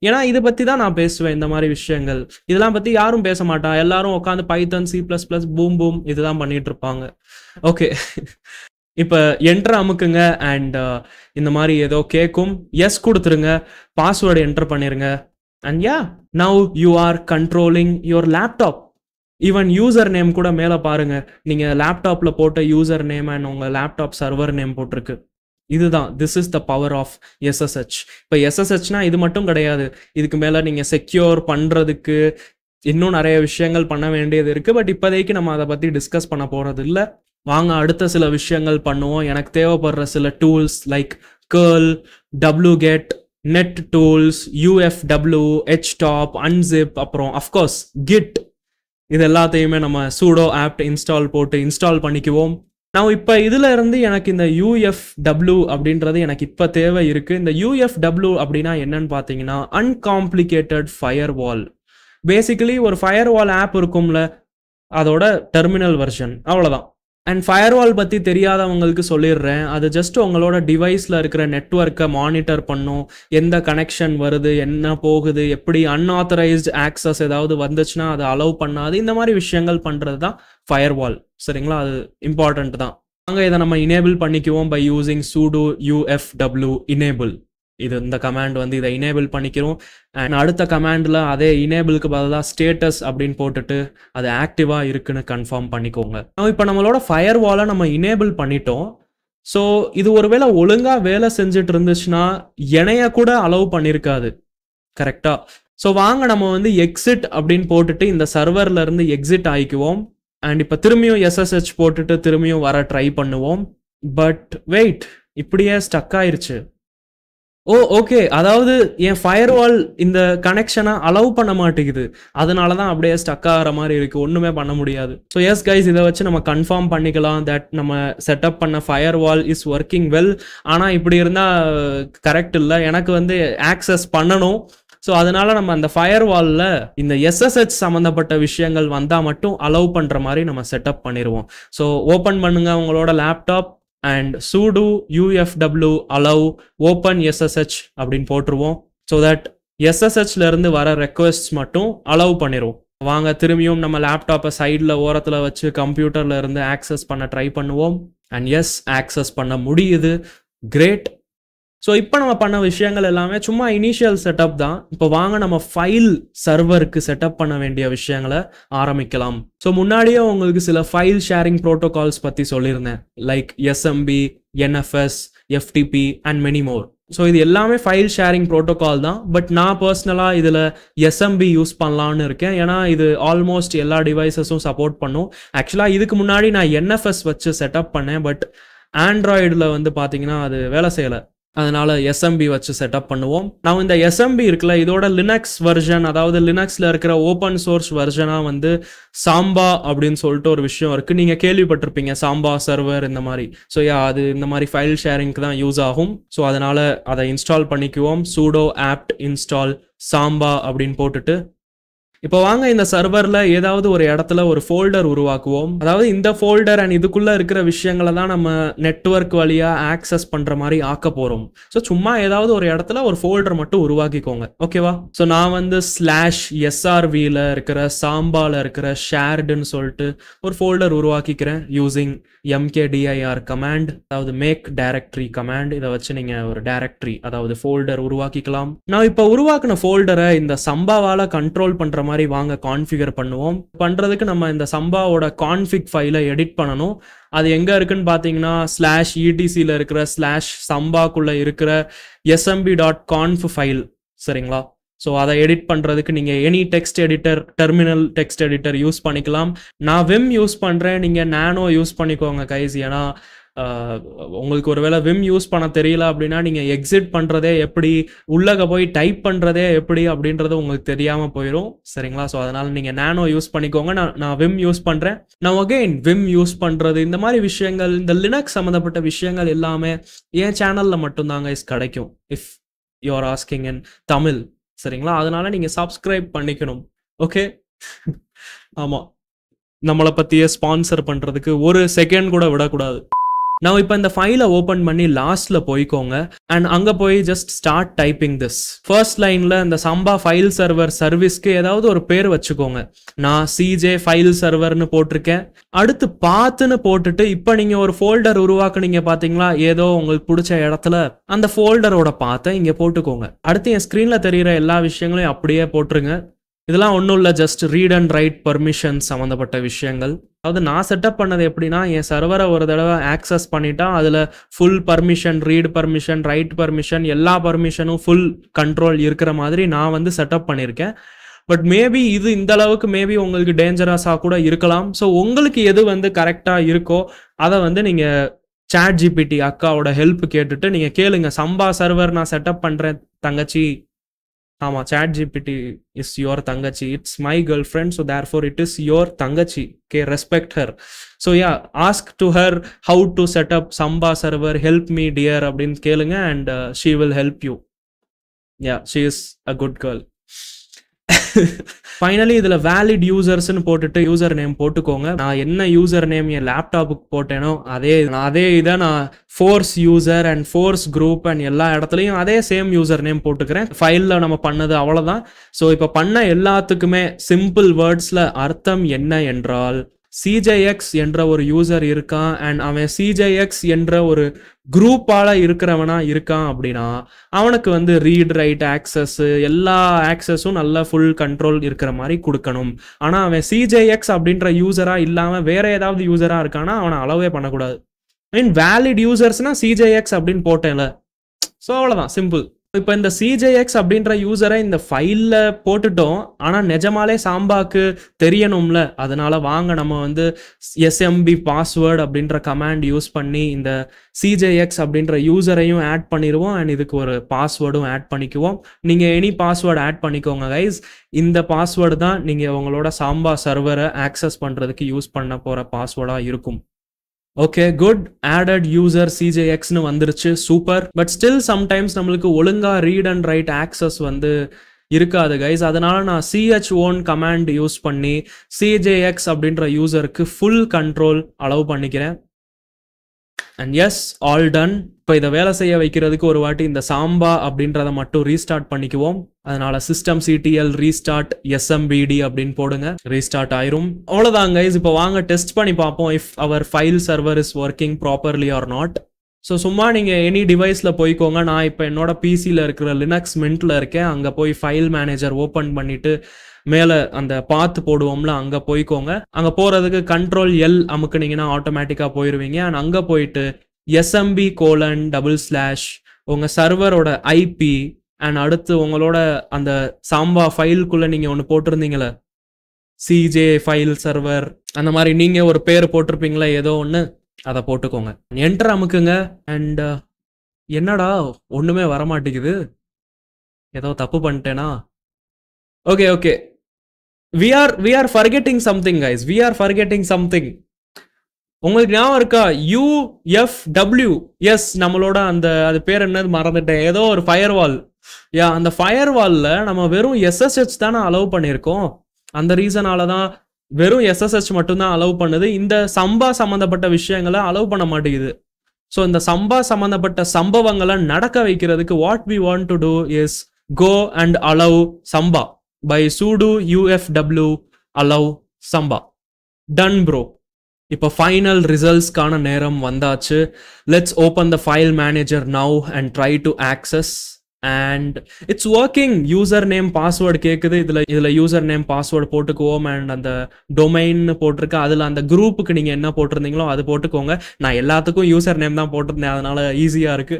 ஏன்னா இதை பற்றி தான் நான் பேசுவேன். இந்த மாதிரி விஷயங்கள் இதெல்லாம் பற்றி யாரும் பேச மாட்டா. எல்லாரும் உட்காந்து பைத்தன், C++, பூம் இதுதான் பண்ணிட்டு இருப்பாங்க. ஓகே, இப்போ என்டர் அமுக்குங்க அண்ட் இந்த மாதிரி ஏதோ கேட்கும். எஸ் கொடுத்துருங்க, பாஸ்வேர்டு என்டர் பண்ணிருங்க. And yeah, now you are controlling your laptop. Even user name கூட மேலே பாருங்க, நீங்கள் லேப்டாப்பில் போட்ட யூசர் நேம் அண்ட் உங்கள் லேப்டாப் சர்வர் நேம் போட்டிருக்கு. இதுதான், this is the power of SSH. இப்போ SSHனா இது மட்டும் கிடையாது. இதுக்கு மேலே நீங்கள் செக்யூர் பண்ணுறதுக்கு இன்னும் நிறைய விஷயங்கள் பண்ண வேண்டியது இருக்குது. பட் இப்போதைக்கு நம்ம அதை பற்றி டிஸ்கஸ் பண்ண போகிறது இல்லை. வாங்க அடுத்த சில விஷயங்கள் பண்ணுவோம். எனக்கு தேவைப்படுற சில tools like curl, wget, net tools, UFW, htop, unzip, அப்புறம் அஃப்கோர்ஸ் git, இது எல்லாத்தையுமே நம்ம sudo apt install போட்டு இன்ஸ்டால் பண்ணிக்குவோம். நான் இப்போ இதில் இருந்து எனக்கு இந்த UFW அப்படின்றது எனக்கு இப்போ தேவை இருக்குது. இந்த UFW அப்படின்னா என்னன்னு பார்த்தீங்கன்னா அன்காம்ப்ளிகேட்டட் ஃபயர்வால். பேசிக்கலி ஒரு ஃபயர்வால் ஆப் இருக்கும்ல, அதோட டெர்மினல் வெர்ஷன், அவ்வளோதான். அண்ட் ஃபயர்வால் பற்றி தெரியாதவங்களுக்கு சொல்லிடுறேன். அது ஜஸ்ட் உங்களோட டிவைஸில் இருக்கிற நெட்வொர்க்கை மானிட்டர் பண்ணும். எந்த கனெக்ஷன் வருது, என்ன போகுது, எப்படி அன்ஆத்தரைஸ்டு ஆக்சஸ் ஏதாவது வந்துச்சுன்னா அதை அலோவ் பண்ணாது, இந்த மாதிரி விஷயங்கள் பண்ணுறது தான் ஃபயர்வால். சரிங்களா, அது இம்பார்ட்டண்ட் தான். நாங்கள் இதை நம்ம இனேபிள் பண்ணிக்குவோம் by using sudo UFW enable. இது இந்த கமாண்ட் வந்து இதை இனேபிள் பண்ணிக்கிறோம். அண்ட் அடுத்த கமாண்டில் அதே இனேபிளுக்கு பதிலாக ஸ்டேட்டஸ் அப்படின்னு போட்டுட்டு அது ஆக்டிவாக இருக்குன்னு கன்ஃபார்ம் பண்ணிக்கோங்க. இப்போ நம்மளோட ஃபயர்வாலை நம்ம இனேபிள் பண்ணிட்டோம். ஸோ இது ஒருவேளை ஒழுங்காக வேலை செஞ்சுட்டு இருந்துச்சுன்னா இணைய கூட அலோவ் பண்ணியிருக்காது. கரெக்டாக? ஸோ வாங்க நம்ம வந்து எக்ஸிட் அப்படின்னு போட்டுட்டு இந்த சர்வர்ல இருந்து எக்ஸிட் ஆகிக்குவோம். அண்ட் இப்போ திரும்பியும் SSH போட்டுட்டு திரும்பியும் வர ட்ரை பண்ணுவோம். பட் வெயிட், இப்படியே ஸ்டக் ஆயிருச்சு. ஓகே, அதாவது என் ஃபயர்வால் இந்த கனெக்ஷனை அலோவ் பண்ண மாட்டேங்குது. அதனால தான் அப்படியே ஸ்டக் ஆகிற மாதிரி இருக்குது, ஒன்றுமே பண்ண முடியாது. ஸோ எஸ் கைஸ், இதை வச்சு நம்ம கன்ஃபார்ம் பண்ணிக்கலாம் தட் நம்ம செட்டப் பண்ண ஃபயர்வால் இஸ் ஒர்க்கிங் வெல். ஆனால் இப்படி இருந்தால் கரெக்ட் இல்லை, எனக்கு வந்து ஆக்சஸ் பண்ணணும். ஸோ அதனால நம்ம அந்த ஃபயர்வாலில் இந்த SSH சம்மந்தப்பட்ட விஷயங்கள் வந்தால் மட்டும் அலோவ் பண்ணுற மாதிரி நம்ம செட்டப் பண்ணிடுவோம். ஸோ ஓப்பன் பண்ணுங்க உங்களோட laptop and sudo UFW allow open SSH அப்படின்னு போட்டுருவோம். ஸோ தட் SSHல இருந்து வர ரெக்வெஸ்ட் மட்டும் அலோவ் பண்ணிடுவோம். வாங்க திரும்பியும் நம்ம லேப்டாப்பை சைடில் ஓரத்தில் வச்சு கம்ப்யூட்டரில் இருந்து ஆக்சஸ் பண்ண ட்ரை பண்ணுவோம். அண்ட் எஸ், ஆக்சஸ் பண்ண முடியுது. கிரேட். ஸோ இப்போ நம்ம பண்ண விஷயங்கள் எல்லாமே சும்மா இனிஷியல் செட்டப் தான். இப்போ வாங்க நம்ம ஃபைல் சர்வருக்கு செட்டப் பண்ண வேண்டிய விஷயங்களை ஆரம்பிக்கலாம். ஸோ முன்னாடியே உங்களுக்கு சில ஃபைல் ஷேரிங் ப்ரோட்டோகால்ஸ் பற்றி சொல்லியிருந்தேன், like SMB, NFS, FTP and many more. So இது எல்லாமே ஃபைல் ஷேரிங் ப்ரோட்டோகால் தான். பட் நான் பர்சனலாக இதில் SMB யூஸ் பண்ணலான்னு இருக்கேன். ஏன்னா இது ஆல்மோஸ்ட் எல்லா டிவைசஸும் சப்போர்ட் பண்ணும். ஆக்சுவலாக இதுக்கு முன்னாடி நான் NFS வச்சு செட்டப் பண்ணேன். பட் ஆண்ட்ராய்டில் வந்து பார்த்தீங்கன்னா அது வேலை செய்யலை. அதனால SMB வச்சு செட்டப் பண்ணுவோம். நான் இந்த SMB இருக்குல்ல, இதோட லினக்ஸ் வெர்ஷன், அதாவது லினக்ஸில் இருக்கிற ஓப்பன் சோர்ஸ் வெர்ஷனாக வந்து சாம்பா அப்படின்னு சொல்லிட்டு ஒரு விஷயம் இருக்குது. நீங்கள் கேள்விப்பட்டிருப்பீங்க, சாம்பா சர்வர் இந்த மாதிரி. ஸோ அது இந்த மாதிரி ஃபைல் ஷேரிங்க்கு தான் யூஸ் ஆகும். ஸோ அதனால அதை இன்ஸ்டால் பண்ணிக்குவோம். sudo apt install சாம்பா அப்படின்னு போட்டுட்டு இப்போ வாங்க இந்த சர்வரில் ஏதாவது ஒரு இடத்துல ஒரு ஃபோல்டர் உருவாக்குவோம். அதாவது இந்த ஃபோல்டர் அண்ட் இதுக்குள்ளே இருக்கிற விஷயங்களை தான் நம்ம நெட்வொர்க் வழியாக ஆக்சஸ் பண்ணுற மாதிரி ஆக்க போகிறோம். ஸோ சும்மா ஏதாவது ஒரு இடத்துல ஒரு ஃபோல்டர் மட்டும் உருவாக்கிக்கோங்க, ஓகேவா? ஸோ நான் வந்து /srvல இருக்கிற சாம்பாவில் இருக்கிற ஷேர்டுன்னு சொல்லிட்டு ஒரு ஃபோல்டர் உருவாக்கிக்கிறேன் யூசிங் mkdir கமாண்ட், அதாவது மேக் டைரக்டரி கமாண்ட். இதை வச்சு நீங்கள் ஒரு டைரக்டரி, அதாவது ஃபோல்டர் உருவாக்கிக்கலாம். நான் இப்போ உருவாக்கின ஃபோல்டரை இந்த சம்பாவால் கண்ட்ரோல் பண்ணுற மாதிரி வாங்க கான்ஃபிகர் பண்ணுவோம். பண்றதுக்கு நம்ம இந்த சம்பாவோட கான்ஃபிக் ஃபைலை எடிட் பண்ணணும். அது எங்க இருக்குன்னு பாத்தீங்கன்னா /etc இருக்கிற /சம்பாக்குள்ள இருக்கிற smb.conf ஃபைல். சரிங்களா? ஸோ அதை எடிட் பண்ணுறதுக்கு நீங்கள் any text editor, terminal text editor use பண்ணிக்கலாம். நான் விம் யூஸ் பண்ணுறேன், நீங்கள் நானோ யூஸ் பண்ணிக்கோங்க கைஸ். ஏன்னா உங்களுக்கு ஒருவேளை விம் யூஸ் பண்ண தெரியல அப்படின்னா நீங்கள் எக்ஸிட் பண்ணுறதே எப்படி, உள்ளக போய் டைப் பண்ணுறதே எப்படி அப்படின்றது உங்களுக்கு தெரியாமல் போயிடும். சரிங்களா? ஸோ அதனால் நீங்கள் நானோ யூஸ் பண்ணிக்கோங்க. நான் விம் யூஸ் பண்ணுறேன். நான் அகெயின் விம் யூஸ் பண்ணுறது, இந்த மாதிரி விஷயங்கள், இந்த லினக்ஸ் சம்மந்தப்பட்ட விஷயங்கள் எல்லாமே என் சேனலில் மட்டும்தாங்க கிடைக்கும். இஃப் யூ ஆர் ஆஸ்கிங் இன் தமிழ். சரிங்களா? அதனால நீங்கள் சப்ஸ்கிரைப் பண்ணிக்கணும். ஓகே? ஆமாம், நம்மளை பற்றியே ஸ்பான்சர் பண்ணுறதுக்கு ஒரு செகண்ட் கூட விடக்கூடாது. நான் இப்போ இந்த ஃபைலை ஓப்பன் பண்ணி லாஸ்ட்ல போய்க்கோங்க. அண்ட் அங்கே போய் just start typing this. First லைனில் இந்த சம்பா ஃபைல் சர்வர் சர்வீஸ்க்கு ஏதாவது ஒரு பேர் வச்சுக்கோங்க. நான் CJ ஃபைல் சர்வர்னு போட்டிருக்கேன். அடுத்து பாத்துன்னு போட்டுட்டு இப்போ நீங்கள் ஒரு ஃபோல்டர் உருவாக்குனீங்க பார்த்தீங்களா, ஏதோ உங்களுக்கு பிடிச்ச இடத்துல அந்த ஃபோல்டரோட பாத்தை இங்கே போட்டுக்கோங்க. அடுத்து என் ஸ்க்ரீனில் தெரிகிற எல்லா விஷயங்களையும் அப்படியே போட்டுருங்க. இதெல்லாம் ஒன்றும் இல்லை, just read and write permission சம்மந்தப்பட்ட விஷயங்கள். அதாவது நான் செட்டப் பண்ணது எப்படின்னா, என் சர்வரை ஒரு தடவை ஆக்சஸ் பண்ணிட்டா அதில் full permission, read permission, write permission, எல்லா பர்மிஷனும் ஃபுல் கண்ட்ரோல் இருக்கிற மாதிரி நான் வந்து செட்டப் பண்ணியிருக்கேன். பட் மேபி இது இந்த அளவுக்கு மேபி உங்களுக்கு டேஞ்சரஸாக கூட இருக்கலாம். ஸோ உங்களுக்கு எது வந்து கரெக்டாக இருக்கோ அதை வந்து நீங்கள் சாட் ஜிபிடி அக்காவோட ஹெல்ப் கேட்டுட்டு நீங்க கேளுங்க, சம்பா சர்வர் நான் செட்டப் பண்றேன் தங்கச்சி. ஆமா, சாட் ஜிபிடி இஸ் யுவர் தங்கச்சி, it's my girlfriend, so therefore it is your தங்கச்சி. Okay, respect her. So yeah, ask to her how to set up Samba server, help me dear அப்படின்னு கேளுங்க, and she will help you. Yeah, she is a good girl. Finally இதில் valid யூசர்ஸ்ன்னு போட்டுட்டு user name போட்டுக்கோங்க. நான் என்ன user name என் லேப்டாப்புக்கு போட்டேனோ அதே இதை நான் force user and force group and எல்லா இடத்துலையும் அதே சேம் யூசர் நேம் போட்டுக்கிறேன். ஃபைலில் நம்ம பண்ணது அவ்வளோதான். ஸோ இப்போ பண்ண எல்லாத்துக்குமே சிம்பிள் வேர்ட்ஸில் அர்த்தம் என்ன என்றால், சிஜேஎக்ஸ் என்ற ஒரு யூசர் இருக்கான் அண்ட் அவன் சிஜேஎக்ஸ் என்ற ஒரு குரூப்பால இருக்கிறவனா இருக்கான் அப்படின்னா அவனுக்கு வந்து ரீட் ரைட் ஆக்சஸ் எல்லா ஆக்சஸும் நல்லா ஃபுல் கண்ட்ரோல் இருக்கிற மாதிரி கொடுக்கணும். ஆனா அவன் சிஜேஎக்ஸ் அப்படின்ற யூசரா இல்லாம வேற ஏதாவது யூசரா இருக்கானா அவனை அளவே பண்ணக்கூடாது. மீன் வேலிட் யூசர்ஸ்னா சிஜேஎக்ஸ் அப்படின்னு போட்டேன்ல, ஸோ அவ்வளோதான், சிம்பிள். இப்போ இந்த சிஜேஎக்ஸ் அப்படின்ற யூசரை இந்த ஃபைலில் போட்டுட்டோம், ஆனால் நிஜமாலே சாம்பாக்கு தெரியணும்ல. அதனால வாங்க நம்ம வந்து எஸ்எம்பி பாஸ்வேர்டு அப்படின்ற கமாண்ட் யூஸ் பண்ணி இந்த சிஜேஎக்ஸ் அப்படின்ற யூசரையும் ஆட் பண்ணிடுவோம் அண்ட் இதுக்கு ஒரு பாஸ்வேர்டும் ஆட் பண்ணிக்குவோம். நீங்கள் எனி பாஸ்வேர்டு ஆட் பண்ணிக்கோங்க கைஸ். இந்த பாஸ்வேர்டு தான் நீங்கள் உங்களோட சாம்பா சர்வரை ஆக்சஸ் பண்ணுறதுக்கு யூஸ் பண்ண போகிற பாஸ்வேர்டாக இருக்கும். Okay, good. ஆடட் யூசர் சிஜேஎக்ஸ்னு வந்துருச்சு, சூப்பர். பட் ஸ்டில் சம்டைம்ஸ் நம்மளுக்கு ஒழுங்கா ரீட் அண்ட் ரைட் ஆக்சஸ் வந்து இருக்காது கைஸ். அதனால நான் chone கமாண்ட் யூஸ் பண்ணி சிஜேஎக்ஸ் அப்படின்ற யூசருக்கு ஃபுல் கண்ட்ரோல் அலோவ் பண்ணிக்கிறேன். And yes, all done. இப்போ இதை வேலை செய்ய வைக்கிறதுக்கு ஒரு வாட்டி இந்த சாம்பா அப்படின்றத மட்டும் ரீஸ்டார்ட் பண்ணிக்குவோம். அதனால சிஸ்டம் சிடிஎல் ரீஸ்டார்ட் எஸ்எம்பிடி அப்படின்னு போடுங்க, ரீஸ்டார்ட் ஆயிரும். அவ்வளோதான் கைஸ். இப்போ வாங்க டெஸ்ட் பண்ணி பார்ப்போம் if our file server is working properly or not. So சும்மா நீங்கள் எனி டிவைஸில் போய்க்கோங்க. நான் இப்போ என்னோட பிசியில் இருக்கிற லினக்ஸ் மின்ட்டில் இருக்கேன். அங்கே போய் ஃபைல் மேனேஜர் ஓப்பன் பண்ணிட்டு மேலே அந்த பாத்து போடுவோம்ல, அங்கே போய்க்கோங்க. அங்கே போகிறதுக்கு Ctrl+L அமுக்குனீங்கன்னா ஆட்டோமேட்டிக்காக போயிடுவீங்க. அண்ட் அங்கே போயிட்டு SMB:/ உங்கள் சர்வரோட ஐபி அண்ட் அடுத்து உங்களோட அந்த சாம்பா ஃபைலுக்குள்ளே நீங்கள் ஒன்று போட்டிருந்தீங்களே சிஜே ஃபைல் சர்வர், அந்த மாதிரி நீங்கள் ஒரு பேர் போட்டிருப்பீங்களே ஏதோ ஒன்று, அதை போட்டுக்கோங்க. என்டர் அமுக்குங்க. அண்ட் என்னடா ஒன்றுமே வரமாட்டேங்குது, ஏதோ தப்பு பண்ணிட்டேனா? Okay okay, we are forgetting something guys, we are forgetting something. உங்களுக்கு ஞாபகம் இருக்கா? UFW, எஸ், நம்மளோட அந்த அது பேர் என்னது மறந்துட்டேன், ஏதோ ஒரு ஃபயர்வால். யா, அந்த ஃபயர்வால்ல நம்ம வெறும் SSH தானே அலோவ் பண்ணியிருக்கோம். அந்த ரீசனால தான் வெறும் SSH மட்டும்தான் அலோவ் பண்ணுது. இந்த சம்பா சம்மந்தப்பட்ட விஷயங்களை அலோவ் பண்ண மாட்டேங்குது. ஸோ இந்த சம்பா சம்மந்தப்பட்ட சம்பவங்களை நடக்க வைக்கிறதுக்கு what we want to do is go and allow samba by sudo ufw allow samba. Done bro. இப்போ ஃபைனல் ரிசல்ட்ஸ்க்கான நேரம் வந்தாச்சு. Let's open the file manager now and try to access. And it's working. User name password கேட்குது. இதில் user name password போட்டுக்குவோம். And அந்த domain போட்டிருக்கு, அதில் அந்த குரூப்புக்கு நீங்கள் என்ன போட்டிருந்தீங்களோ அது போட்டுக்கோங்க. நான் எல்லாத்துக்கும் யூசர் நேம் தான் போட்டிருந்தேன், அதனால ஈஸியாக இருக்கு.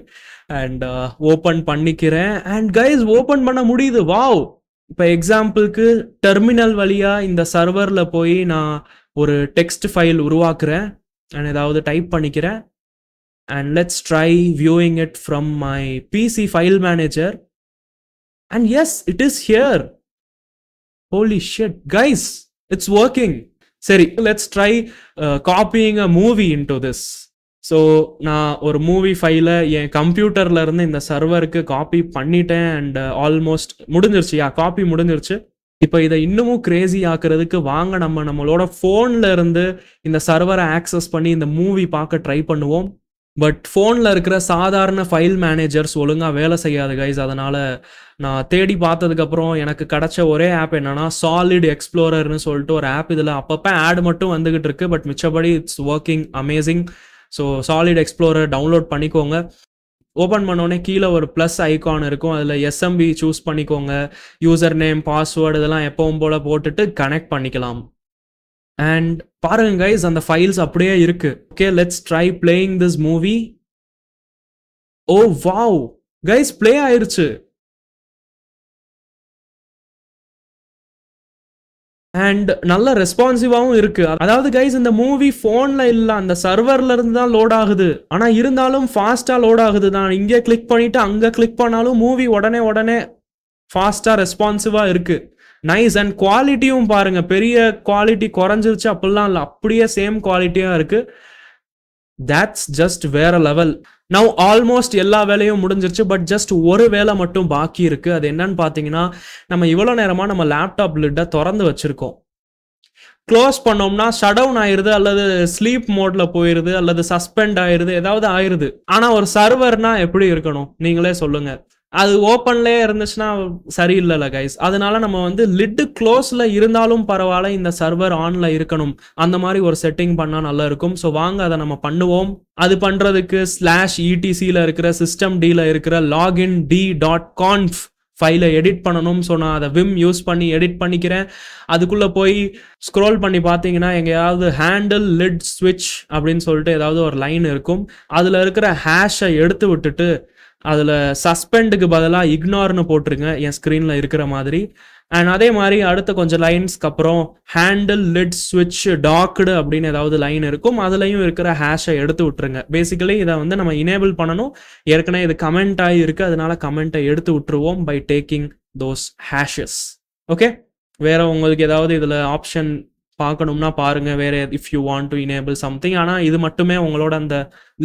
அண்ட் ஓப்பன் பண்ணிக்கிறேன். அண்ட் கைஸ், ஓப்பன் பண்ண முடியுது. வாவ். இப்போ எக்ஸாம்பிளுக்கு டெர்மினல் வழியாக இந்த சர்வரில் போய் நான் ஒரு டெக்ஸ்ட் ஃபைல் உருவாக்குறேன் அண்ட் ஏதாவது டைப் பண்ணிக்கிறேன். And let's try viewing it from my PC file manager. And yes, it is here. Holy shit, guys, it's working. Seri, let's try copying a movie into this. So, நான் ஒரு movie ஃபைலை என் கம்ப்யூட்டர்ல இருந்து இந்த சர்வருக்கு copy பண்ணிட்டேன் and almost முடிஞ்சிருச்சு. Copy முடிஞ்சிருச்சு. இப்போ இதை இன்னமும் கிரேசி ஆக்குறதுக்கு வாங்க நம்மளோட ஃபோன்ல இருந்து இந்த சர்வரை ஆக்சஸ் பண்ணி இந்த மூவி பார்க்க ட்ரை பண்ணுவோம். பட் ஃபோனில் இருக்கிற சாதாரண ஃபைல் மேனேஜர்ஸ் ஒழுங்காக வேலை செய்யாது கைஸ். அதனால் நான் தேடி பார்த்ததுக்கப்புறம் எனக்கு கிடச்ச ஒரே ஆப் என்னன்னா சாலிட் எக்ஸ்ப்ளோரர்னு சொல்லிட்டு ஒரு ஆப். இதில் அப்பப்போ ஆட் மட்டும் வந்துகிட்டு இருக்கு, பட் மிச்சபடி it's working amazing. So Solid Explorer download பண்ணிக்கோங்க. ஓப்பன் பண்ணோடனே கீழே ஒரு ப்ளஸ் ஐகான் இருக்கும், அதில் எஸ்எம்பி சூஸ் பண்ணிக்கோங்க. யூசர் நேம் பாஸ்வேர்டு இதெல்லாம் எப்பவும் போல் போட்டுட்டு கனெக்ட் பண்ணிக்கலாம். அண்ட் பாருங்க கைஸ், அந்த ஃபைல்ஸ் அப்படியே இருக்கு. Okay, let's try playing this movie. O wow guys, play ஆயிருச்சு. அண்ட் நல்ல ரெஸ்பான்சிவாகவும் இருக்கு. அதாவது கைஸ் இந்த மூவி ஃபோனில் இல்லை, அந்த சர்வர்ல இருந்து தான் லோட் ஆகுது. ஆனால் இருந்தாலும் ஃபாஸ்ட்டாக லோட் ஆகுது தான். இங்கே கிளிக் பண்ணிட்டு அங்கே கிளிக் பண்ணாலும் மூவி உடனே ஃபாஸ்ட்டாக ரெஸ்பான்சிவாக இருக்கு. நைஸ். அண்ட் குவாலிட்டியும் பாருங்க, பெரிய குவாலிட்டி குறைஞ்சிருச்சு அப்படிலாம் இல்லை, அப்படியே சேம் குவாலிட்டியாக இருக்கு. தட்ஸ் ஜஸ்ட் வேற லெவல். நவ் ஆல்மோஸ்ட் எல்லா வேலையும் முடிஞ்சிருச்சு. பட் ஜஸ்ட் ஒரு வேலை மட்டும் பாக்கி இருக்கு. அது என்னன்னு பார்த்தீங்கன்னா, நம்ம இவ்வளோ நேரமாக நம்ம லேப்டாப் லிட்டை திறந்து வச்சிருக்கோம். க்ளோஸ் பண்ணோம்னா ஷட் டவுன் ஆயிருது, அல்லது ஸ்லீப் மோட்ல போயிருது, அல்லது சஸ்பெண்ட் ஆயிருது, ஏதாவது ஆயிருது. ஆனால் ஒரு சர்வர்னா எப்படி இருக்கணும் நீங்களே சொல்லுங்க. அது ஓப்பன்லேயே இருந்துச்சுன்னா சரியில்லைல்ல கைஸ். அதனால நம்ம வந்து லிட்டு க்ளோஸில் இருந்தாலும் பரவாயில்ல, இந்த சர்வர் ஆனில் இருக்கணும். அந்த மாதிரி ஒரு செட்டிங் பண்ணால் நல்லா இருக்கும். ஸோ வாங்க அதை நம்ம பண்ணுவோம். அது பண்ணுறதுக்கு /etc இருக்கிற சிஸ்டம் டியில் இருக்கிற login.d.conf ஃபைலை எடிட் பண்ணணும். ஸோ நான் அதை விம் யூஸ் பண்ணி எடிட் பண்ணிக்கிறேன். அதுக்குள்ளே போய் ஸ்க்ரோல் பண்ணி பார்த்தீங்கன்னா எங்கேயாவது ஹேண்டில் லிட் ஸ்விட்ச் அப்படின்னு சொல்லிட்டு ஏதாவது ஒரு லைன் இருக்கும். அதில் இருக்கிற ஹேஷை எடுத்து விட்டுட்டு அதில் சஸ்பெண்டுக்கு பதிலாக இக்னோர்னு போட்டுருங்க, என் ஸ்க்ரீனில் இருக்கிற மாதிரி. அண்ட் அதே மாதிரி அடுத்த கொஞ்சம் லைன்ஸ்க்கு அப்புறம் ஹேண்டில் லிட் ஸ்விட்ச் டாக்டு அப்படின்னு ஏதாவது லைன் இருக்கும், அதுலேயும் இருக்கிற ஹேஷை எடுத்து விட்டுருங்க. பேசிக்கலி இதை வந்து நம்ம இனேபிள் பண்ணணும். ஏற்கனவே இது கமெண்ட் ஆகி இருக்கு, அதனால கமெண்ட்டை எடுத்து விட்டுருவோம் by taking those hashes. Okay, வேற உங்களுக்கு ஏதாவது இதில் ஆப்ஷன் பார்க்கணும்னா பாருங்க, வேற if you want to enable something. ஆனால் இது மட்டுமே உங்களோட அந்த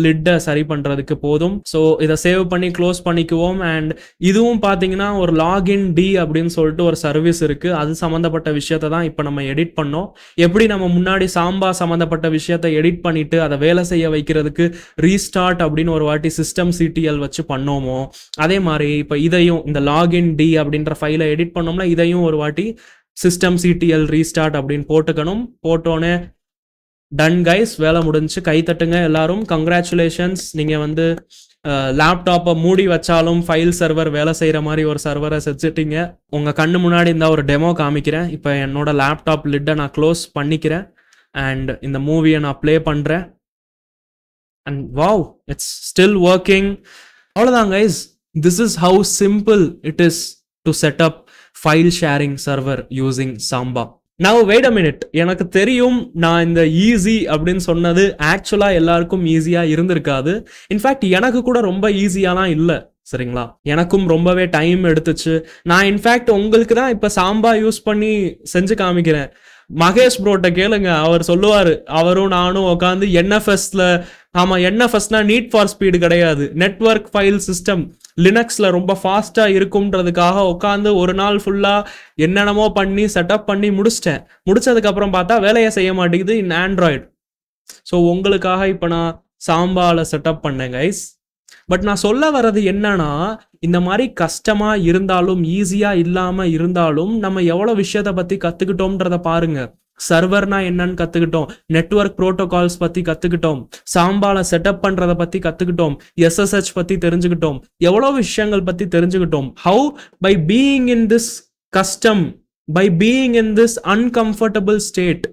லிட்டை சரி பண்ணுறதுக்கு போதும். ஸோ இதை சேவ் பண்ணி க்ளோஸ் பண்ணிக்குவோம். அண்ட் இதுவும் பார்த்தீங்கன்னா ஒரு லாகின் டி அப்படின்னு சொல்லிட்டு ஒரு சர்வீஸ் இருக்குது. அது சம்மந்தப்பட்ட விஷயத்த தான் இப்போ நம்ம எடிட் பண்ணோம். எப்படி நம்ம முன்னாடி சாம்பா சம்மந்தப்பட்ட விஷயத்த எடிட் பண்ணிட்டு அதை வேலை செய்ய வைக்கிறதுக்கு ரீஸ்டார்ட் அப்படின்னு ஒரு வாட்டி சிஸ்டம் சிடிஎல் வச்சு பண்ணோமோ, அதே மாதிரி இப்போ இதையும் இந்த லாகின் டி அப்படின்ற ஃபைலை எடிட் பண்ணோம்னா இதையும் ஒரு வாட்டி சிஸ்டம் சிடிஎல் ரீஸ்டார்ட் அப்படின்னு போட்டுக்கணும். போட்டோன்னே டன் கைஸ், வேலை முடிஞ்சு. கை தட்டுங்க எல்லாரும். கங்க்ராச்சுலேஷன்ஸ், நீங்கள் வந்து லேப்டாப்பை மூடி வச்சாலும் ஃபைல் சர்வர் வேலை செய்கிற மாதிரி ஒரு சர்வரை செஞ்சுட்டீங்க. உங்கள் கண்ணு முன்னாடி இந்த ஒரு டெமோ காமிக்கிறேன். இப்போ என்னோட லேப்டாப் லிட்டை நான் க்ளோஸ் பண்ணிக்கிறேன் அண்ட் இந்த மூவியை நான் ப்ளே பண்ணுறேன். And wow, it's still working. அவ்வளோதான் guys, this is how simple it is to set up file sharing server using Samba. Now wait a minute, எனக்கு தெரியும் நான் இந்த ஈஸி அப்படின்னு சொன்னது ஆக்சுவலாக எல்லாருக்கும் ஈஸியாக இருந்திருக்காது. இன்ஃபேக்ட் எனக்கு கூட ரொம்ப ஈஸியாலாம் இல்லை, சரிங்களா? எனக்கும் ரொம்பவே டைம் எடுத்துச்சு. நான் இன்ஃபேக்ட் உங்களுக்கு தான் இப்போ சாம்பா யூஸ் பண்ணி செஞ்சு காமிக்கிறேன். மகேஷ் ப்ரோட்ட கேளுங்க, அவர் சொல்லுவார். அவரும் நானும் உட்காந்து என்எஃப்எஸ்ல, ஆமாம் என்எஃப்எஸ்னா நீட் ஃபார் ஸ்பீடு கிடையாது, நெட்வொர்க் ஃபைல் சிஸ்டம் லினக்ஸில் ரொம்ப ஃபாஸ்ட்டாக இருக்கும்ன்றதுக்காக உட்காந்து ஒரு நாள் ஃபுல்லாக என்னென்னமோ பண்ணி செட்டப் பண்ணி முடிச்சிட்டேன். முடிச்சதுக்கப்புறம் பார்த்தா வேலையை செய்ய மாட்டேங்குது இன் ஆண்ட்ராய்டு. ஸோ உங்களுக்காக இப்போ நான் சாம்பாவில் செட்டப் பண்ணேன் கைஸ். பட் நான் சொல்ல வர்றது என்னன்னா, இந்த மாதிரி கஷ்டமாக இருந்தாலும் ஈஸியாக இல்லாமல் இருந்தாலும் நம்ம எவ்வளோ விஷயத்தை பற்றி கற்றுக்கிட்டோம்ன்றத பாருங்க. சர்வர்னா என்னன்னு கற்றுக்கிட்டோம், நெட்வொர்க் ப்ரோட்டோகால்ஸ் பற்றி கற்றுக்கிட்டோம், சாம்பால செட்டப் பண்ணுறதை பற்றி கற்றுக்கிட்டோம், எஸ்எஸ்ஹெச் பற்றி தெரிஞ்சுக்கிட்டோம், எவ்வளோ விஷயங்கள் பற்றி தெரிஞ்சுக்கிட்டோம். How by being in this custom, by being in this uncomfortable state,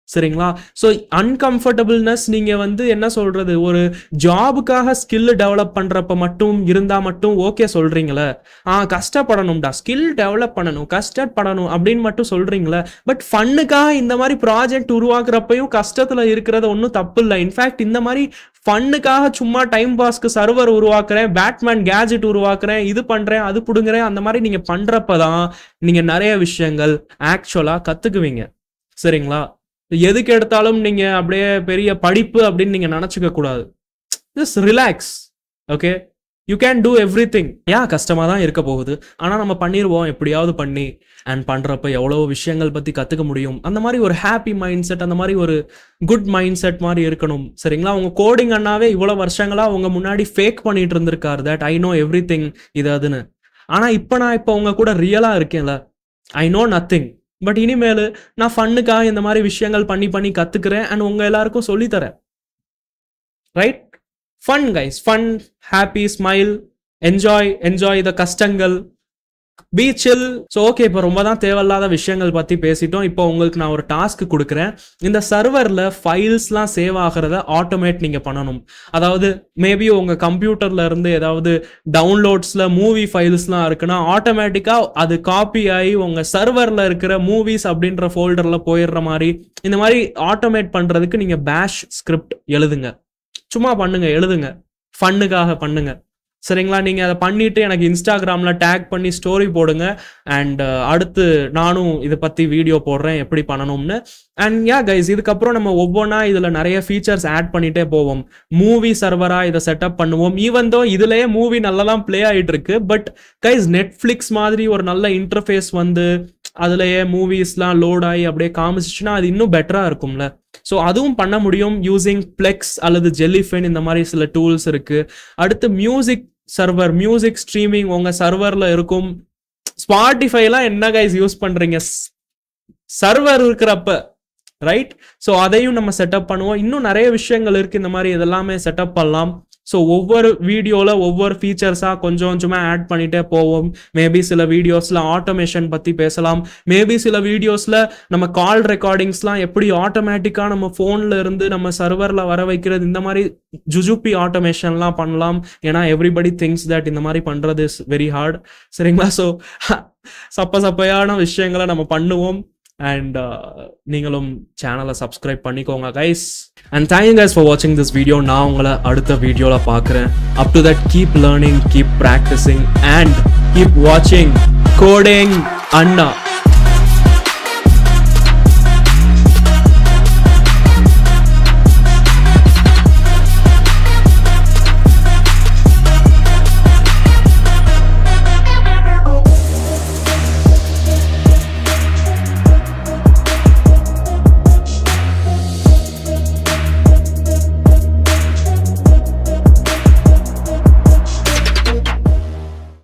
சரிங்களா? ஸோ அன்கம்ஃபர்டபுள்னஸ் நீங்கள் வந்து என்ன சொல்கிறது, ஒரு ஜாபுக்காக ஸ்கில் டெவலப் பண்ணுறப்ப மட்டும் இருந்தால் மட்டும் ஓகே சொல்கிறீங்களே, கஷ்டப்படணும்டா, ஸ்கில் டெவலப் பண்ணணும், கஷ்டப்படணும் அப்படின்னு மட்டும் சொல்கிறீங்களே. பட் ஃபன்னுக்காக இந்த மாதிரி ப்ராஜெக்ட் உருவாக்குறப்பையும் கஷ்டத்தில் இருக்கிறது ஒன்றும் தப்பு இல்லை. இன்ஃபேக்ட் இந்த மாதிரி ஃபன்னுக்காக சும்மா டைம் பாஸ்க்கு சர்வர் உருவாக்குறேன், பேட்மேன் கேஜெட் உருவாக்குறேன், இது பண்ணுறேன், அது பிடுங்குறேன், அந்த மாதிரி நீங்கள் பண்ணுறப்ப தான் நீங்கள் நிறைய விஷயங்கள் ஆக்சுவலாக கற்றுக்குவீங்க, சரிங்களா? எதுக்கு எடுத்தாலும் நீங்க அப்படியே பெரிய படிப்பு அப்படின்னு நீங்க நினைச்சுக்க கூடாது. Just relax, okay? You can do every thing. கஷ்டமா தான் இருக்க போகுது, ஆனா நம்ம பண்ணிடுவோம் எப்படியாவது பண்ணி. அண்ட் பண்றப்ப எவ்வளவு விஷயங்கள் பத்தி கத்துக்க முடியும். அந்த மாதிரி ஒரு ஹாப்பி மைண்ட் செட், அந்த மாதிரி ஒரு குட் மைண்ட் செட் மாதிரி இருக்கணும், சரிங்களா? உங்க கோடிங் அண்ணாவே இவ்வளவு வருஷங்களா உங்க முன்னாடி ஃபேக் பண்ணிட்டு இருந்திருக்காரு, that I know every thing இது அதுன்னு. ஆனா நான் இப்போ உங்க கூட ரியலா இருக்கேன்ல, ஐ நோ நத்திங். பட் இனிமேல் நான் ஃபன்னுக்காக இந்த மாதிரி விஷயங்கள் பண்ணி பண்ணி கற்றுக்கிறேன் அண்ட் உங்கள் எல்லாருக்கும் சொல்லித்தரேன், right? Fun guys, fun, happy, smile, enjoy the கஷ்டங்கள். பி சில். ஸோ ஓகே, இப்போ ரொம்ப தான் தேவையில்லாத விஷயங்கள் பற்றி பேசிட்டோம். இப்போ உங்களுக்கு நான் ஒரு டாஸ்க் கொடுக்குறேன். இந்த சர்வரில் ஃபைல்ஸ்லாம் சேவ் ஆகிறத ஆட்டோமேட் நீங்கள் பண்ணணும். அதாவது மேபி உங்கள் கம்ப்யூட்டரில் இருந்து ஏதாவது டவுன்லோட்ஸில் மூவி ஃபைல்ஸ்லாம் இருக்குன்னா ஆட்டோமேட்டிக்காக அது காப்பி ஆகி உங்கள் சர்வரில் இருக்கிற மூவிஸ் அப்படின்ற ஃபோல்டரில் போயிடுற மாதிரி, இந்த மாதிரி ஆட்டோமேட் பண்ணுறதுக்கு நீங்கள் பேஷ் ஸ்கிரிப்ட் எழுதுங்க. சும்மா பண்ணுங்க, எழுதுங்க, ஃபன்னுக்காக பண்ணுங்க. சரிங்களா? நீங்கள் அதை பண்ணிவிட்டு எனக்கு இன்ஸ்டாகிராமில் டேக் பண்ணி ஸ்டோரி போடுங்க. அண்ட் அடுத்து நானும் இதை பற்றி வீடியோ போடுறேன் எப்படி பண்ணணும்னு. அண்ட் யா கைஸ், இதுக்கப்புறம் நம்ம ஒவ்வொன்றா இதில் நிறைய ஃபீச்சர்ஸ் ஆட் பண்ணிகிட்டே போவோம். மூவி சர்வராக இதை செட்டப் பண்ணுவோம். ஈவன் தோ இதுலேயே மூவி நல்லா தான் ப்ளே ஆகிட்டு இருக்கு. பட் கைஸ், நெட்ஃப்ளிக்ஸ் மாதிரி ஒரு நல்ல இன்டர்ஃபேஸ் வந்து அதுலேயே மூவிஸ்லாம் லோட் ஆகி அப்படியே காமிச்சிச்சுன்னா அது இன்னும் பெட்டராக இருக்கும்ல. ஸோ அதுவும் பண்ண முடியும் யூசிங் பிளெக்ஸ் அல்லது ஜெல்லிஃபைன், இந்த மாதிரி சில டூல்ஸ் இருக்கு. அடுத்து மியூசிக் சர்வர், மியூசிக் ஸ்ட்ரீமிங் உங்க சர்வர்ல இருக்கும். ஸ்பாட்டிஃபைலாம் என்ன கைஸ் யூஸ் பண்றீங்க சர்வர் இருக்கிறப்ப, ரைட்? ஸோ அதையும் நம்ம செட்டப் பண்ணுவோம். இன்னும் நிறைய விஷயங்கள் இருக்கு, இந்த மாதிரி இதெல்லாமே செட்டப் பண்ணலாம். ஸோ ஒவ்வொரு வீடியோவில் ஒவ்வொரு ஃபீச்சர்ஸாக கொஞ்சம் கொஞ்சமாக ஆட் பண்ணிகிட்டே போவோம். மேபி சில வீடியோஸில் ஆட்டோமேஷன் பற்றி பேசலாம். மேபி சில வீடியோஸில் நம்ம கால் ரெக்கார்டிங்ஸ்லாம் எப்படி ஆட்டோமேட்டிக்காக நம்ம ஃபோனில் இருந்து நம்ம சர்வரில் வர வைக்கிறது, இந்த மாதிரி ஜுஜுப்பி ஆட்டோமேஷன்லாம் பண்ணலாம். ஏன்னா எவ்ரிபடி திங்ஸ் தட் இந்த மாதிரி பண்ணுறது இஸ் வெரி ஹார்ட். சரிங்களா? ஸோ சப்பையான விஷயங்களை நம்ம பண்ணுவோம். அண்ட் நீங்களும் சேனலை சப்ஸ்கிரைப் பண்ணிக்கோங்க guys. And thank you guys for வாட்சிங் திஸ் வீடியோ. நான் உங்களை அடுத்த வீடியோவில் பார்க்குறேன். Up to that keep learning, keep practising and keep வாட்சிங் கோடிங் அண்ணா.